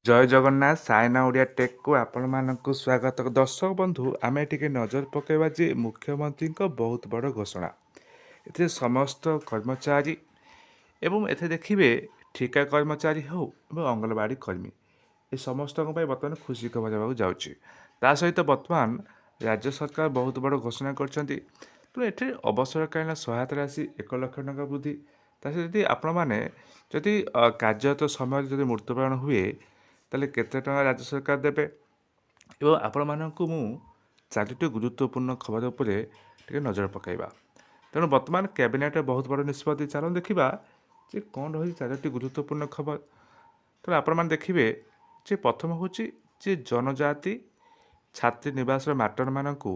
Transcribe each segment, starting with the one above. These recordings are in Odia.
ଜୟ ଜଗନ୍ନାଥ ସାଇନା ଓଡ଼ିଆ ଟେକ୍କୁ ଆପଣମାନଙ୍କୁ ସ୍ୱାଗତ। ଦର୍ଶକ ବନ୍ଧୁ, ଆମେ ଟିକେ ନଜର ପକାଇବା ଯେ ମୁଖ୍ୟମନ୍ତ୍ରୀଙ୍କ ବହୁତ ବଡ଼ ଘୋଷଣା। ଏଥିରେ ସମସ୍ତ କର୍ମଚାରୀ ଏବଂ ଏଥିରେ ଦେଖିବେ ଠିକା କର୍ମଚାରୀ ହେଉ ଏବଂ ଅଙ୍ଗନବାଡ଼ି କର୍ମୀ ଏ ସମସ୍ତଙ୍କ ପାଇଁ ବର୍ତ୍ତମାନ ଖୁସି ଖବର ହେବାକୁ ଯାଉଛି। ତା ସହିତ ବର୍ତ୍ତମାନ ରାଜ୍ୟ ସରକାର ବହୁତ ବଡ଼ ଘୋଷଣା କରିଛନ୍ତି। ତେଣୁ ଏଠି ଅବସରକାଳୀନ ସହାୟତା ରାଶି 1,00,000 ଟଙ୍କା ବୃଦ୍ଧି। ତା ସହିତ ଯଦି ଆପଣମାନେ ଯଦି କାର୍ଯ୍ୟରତ ସମୟରେ ଯଦି ମୃତ୍ୟୁବରଣ ହୁଏ ତାହେଲେ କେତେ ଟଙ୍କା ରାଜ୍ୟ ସରକାର ଦେବେ। ଏବଂ ଆପଣମାନଙ୍କୁ ମୁଁ 4ଟି ଗୁରୁତ୍ୱପୂର୍ଣ୍ଣ ଖବର ଉପରେ ଟିକେ ନଜର ପକାଇବା। ତେଣୁ ବର୍ତ୍ତମାନ କ୍ୟାବିନେଟ୍ରେ ବହୁତ ବଡ଼ ନିଷ୍ପତ୍ତି। ଚାଲନ୍ତୁ ଦେଖିବା ଯେ କ'ଣ ରହିଛି 4ଟି ଗୁରୁତ୍ୱପୂର୍ଣ୍ଣ ଖବର। ତେଣୁ ଆପଣମାନେ ଦେଖିବେ ଯେ ପ୍ରଥମ ହେଉଛି ଯେ ଜନଜାତି ଛାତ୍ରୀ ନିବାସର ମାଷ୍ଟରମାନଙ୍କୁ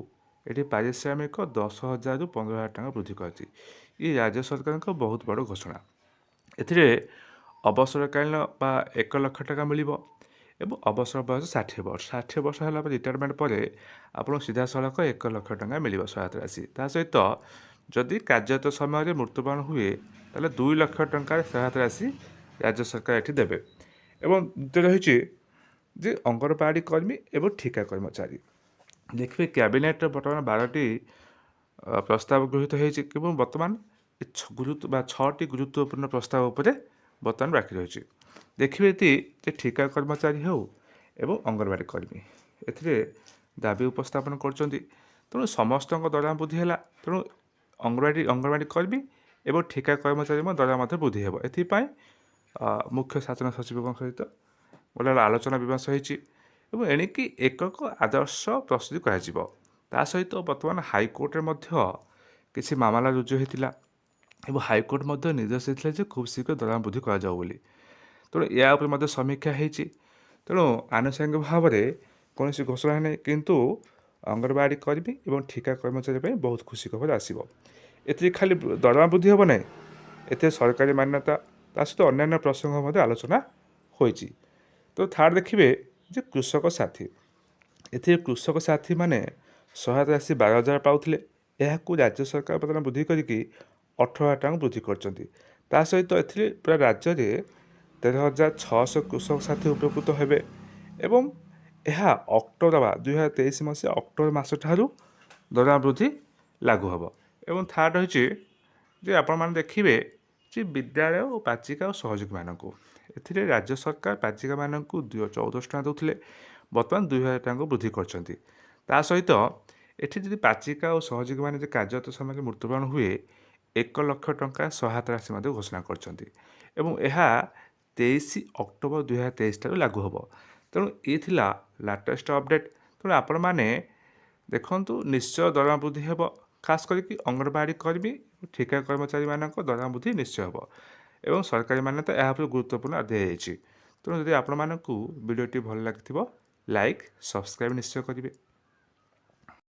ଏଠି ପାରିଶ୍ରମିକ 10,000ରୁ 15,000 ଟଙ୍କା ବୃଦ୍ଧି କରିଛି। ଇଏ ରାଜ୍ୟ ସରକାରଙ୍କ ବହୁତ ବଡ଼ ଘୋଷଣା। ଏଥିରେ ଅବସରକାଳୀନ ବା 1,00,000 ଟଙ୍କା ମିଳିବ ଏବଂ ଅବସର ବୟସ 60 ବର୍ଷ। 60 ବର୍ଷ ହେଲା ପରେ ରିଟାୟାରମେଣ୍ଟ ପରେ ଆପଣଙ୍କୁ ସିଧାସଳଖ 1,00,000 ଟଙ୍କା ମିଳିବ ସହାୟତା ରାଶି। ତା ସହିତ ଯଦି କାର୍ଯ୍ୟରତ ସମୟରେ ମୃତ୍ୟୁବରଣ ହୁଏ ତାହେଲେ 2,00,000 ଟଙ୍କାର ସହାୟତା ରାଶି ରାଜ୍ୟ ସରକାର ଏଠି ଦେବେ। ଏବଂ ଦ୍ୱିତୀୟ ରହିଛି ଯେ ଅଙ୍ଗନବାଡ଼ି କର୍ମୀ ଏବଂ ଠିକା କର୍ମଚାରୀ। ଦେଖିବେ କ୍ୟାବିନେଟ୍ରେ ବର୍ତ୍ତମାନ 12ଟି ପ୍ରସ୍ତାବ ଗୃହୀତ ହୋଇଛି ଏବଂ ବର୍ତ୍ତମାନ 6ଟି ଗୁରୁତ୍ୱପୂର୍ଣ୍ଣ ପ୍ରସ୍ତାବ ଉପରେ ବର୍ତ୍ତମାନ ବାକି ରହିଛି। ଦେଖିବେ ଏଠି ଯେ ଠିକା କର୍ମଚାରୀ ହେଉ ଏବଂ ଅଙ୍ଗନବାଡ଼ି କର୍ମୀ ଏଥିରେ ଦାବି ଉପସ୍ଥାପନ କରୁଛନ୍ତି। ତେଣୁ ସମସ୍ତଙ୍କ ଦରମା ବୃଦ୍ଧି ହେଲା। ତେଣୁ ଅଙ୍ଗନବାଡ଼ି କର୍ମୀ ଏବଂ ଠିକା କର୍ମଚାରୀଙ୍କ ଦରମା ମଧ୍ୟ ବୃଦ୍ଧି ହେବ। ଏଥିପାଇଁ ମୁଖ୍ୟ ଶାସନ ସଚିବଙ୍କ ସହିତ ଗୋଟେ ଆଲୋଚନା ବିମର୍ଶ ହୋଇଛି ଏବଂ ଏଣିକି ଏକକ ଆଦର୍ଶ ପ୍ରସ୍ତୁତି କରାଯିବ। ତା ସହିତ ବର୍ତ୍ତମାନ ହାଇକୋର୍ଟରେ ମଧ୍ୟ କିଛି ମାମଲା ରୁଜୁ ହୋଇଥିଲା ଏବଂ ହାଇକୋର୍ଟ ମଧ୍ୟ ନିର୍ଦ୍ଦେଶ ଦେଇଥିଲେ ଯେ ଖୁବ୍ ଶୀଘ୍ର ଦରମା ବୃଦ୍ଧି କରାଯାଉ ବୋଲି। ତେଣୁ ଏହା ଉପରେ ମଧ୍ୟ ସମୀକ୍ଷା ହୋଇଛି। ତେଣୁ ଆନୁଷଙ୍ଗିକ ଭାବରେ କୌଣସି ଘୋଷଣା ନାହିଁ, କିନ୍ତୁ ଅଙ୍ଗନବାଡ଼ି କର୍ମୀ ଏବଂ ଠିକା କର୍ମଚାରୀ ପାଇଁ ବହୁତ ଖୁସି ଖବର ଆସିବ। ଏଥିରେ ଖାଲି ଦରମା ବୃଦ୍ଧି ହେବ ନାହିଁ, ଏଥିରେ ସରକାରୀ ମାନ୍ୟତା ତା ସହିତ ଅନ୍ୟାନ୍ୟ ପ୍ରସଙ୍ଗ ମଧ୍ୟ ଆଲୋଚନା ହୋଇଛି। ତ ଥାର୍ଡ଼ ଦେଖିବେ ଯେ କୃଷକ ସାଥୀ। ଏଥିରେ କୃଷକ ସାଥୀମାନେ ସହାୟତା ରାଶି 12,000 ପାଉଥିଲେ, ଏହାକୁ ରାଜ୍ୟ ସରକାର ବର୍ତ୍ତମାନ ବୃଦ୍ଧି କରିକି 18,000 ଟଙ୍କା ବୃଦ୍ଧି କରିଛନ୍ତି। ତା ସହିତ ଏଥିରେ ପୁରା ରାଜ୍ୟରେ 13,600 କୃଷକ ସାଥୀ ଉପକୃତ ହେବେ ଏବଂ ଏହା ଅକ୍ଟୋବର 2023 ମସିହା ଅକ୍ଟୋବର ମାସ ଠାରୁ ଦରମା ବୃଦ୍ଧି ଲାଗୁ ହେବ। ଏବଂ ଥାର୍ଡ଼ ରହିଛି ଯେ ଆପଣମାନେ ଦେଖିବେ ଯେ ବିଦ୍ୟାଳୟ ଓ ପାଚିକା ଓ ସହଯୋଗୀମାନଙ୍କୁ ଏଥିରେ ରାଜ୍ୟ ସରକାର ପାଚିକାମାନଙ୍କୁ 1,400 ଟଙ୍କା ଦେଉଥିଲେ, ବର୍ତ୍ତମାନ 2,000 ଟଙ୍କାକୁ ବୃଦ୍ଧି କରିଛନ୍ତି। ତା ସହିତ ଏଠି ଯଦି ପାଚିକା ଓ ସହଯୋଗୀମାନେ ଯଦି କାର୍ଯ୍ୟରତ ସମୟରେ ମୃତ୍ୟୁବରଣ ହୁଏ 1,00,000 ଟଙ୍କା ସହାୟତା ରାଶି ମଧ୍ୟ ଘୋଷଣା କରିଛନ୍ତି ଏବଂ ଏହା 23 ଅକ୍ଟୋବର 2023 ଠାରୁ ଲାଗୁ ହେବ। ତେଣୁ ଏ ଥିଲା ଲାଟେଷ୍ଟ ଅପଡ଼େଟ୍। ତେଣୁ ଆପଣମାନେ ଦେଖନ୍ତୁ ନିଶ୍ଚୟ ଦରମା ବୃଦ୍ଧି ହେବ, ଖାସ୍ କରିକି ଅଙ୍ଗନବାଡ଼ି କର୍ମୀ ଠିକା କର୍ମଚାରୀମାନଙ୍କ ଦରମା ବୃଦ୍ଧି ନିଶ୍ଚୟ ହେବ ଏବଂ ସରକାରୀ ମାନ୍ୟତା ଏହା ଉପରେ ଗୁରୁତ୍ୱପୂର୍ଣ୍ଣ ଦିଆଯାଇଛି। ତେଣୁ ଯଦି ଆପଣମାନଙ୍କୁ ଭିଡ଼ିଓଟି ଭଲ ଲାଗିଥିବ ଲାଇକ୍ ସବସ୍କ୍ରାଇବ୍ ନିଶ୍ଚୟ କରିବେ।